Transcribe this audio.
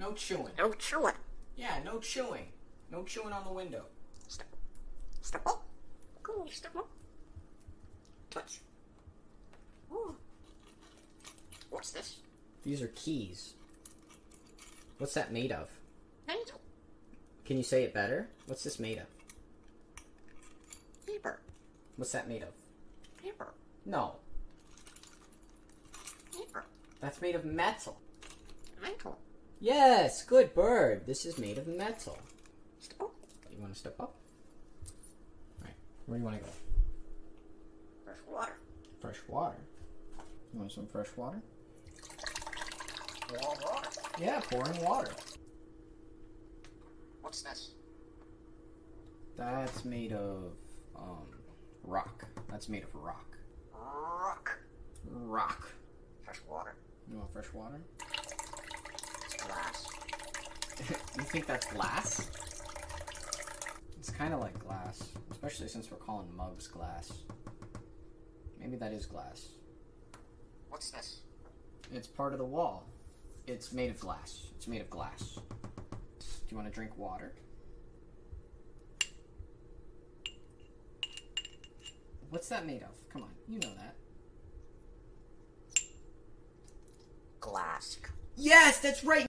No chewing. No chewing. Yeah, no chewing. No chewing on the window. Step. Step up. Go, step up. Touch. Ooh. What's this? These are keys. What's that made of? Metal. Can you say it better? What's this made of? Paper. What's that made of? Paper. No. Paper. That's made of metal. Metal. Yes, good bird. This is made of metal. Step up. You want to step up? Alright, where do you want to go? Fresh water. Fresh water. You want some fresh water? Warm water. Yeah, pour in water. What's this? That's made of, rock. That's made of rock. Rock. Rock. Fresh water. You want fresh water? Glass. You think that's glass? It's kind of like glass, especially since we're calling mugs glass. Maybe that is glass. What's this? It's part of the wall. It's made of glass. It's made of glass. Do you want to drink water? What's that made of? Come on, you know that. Glass. Yes, that's right!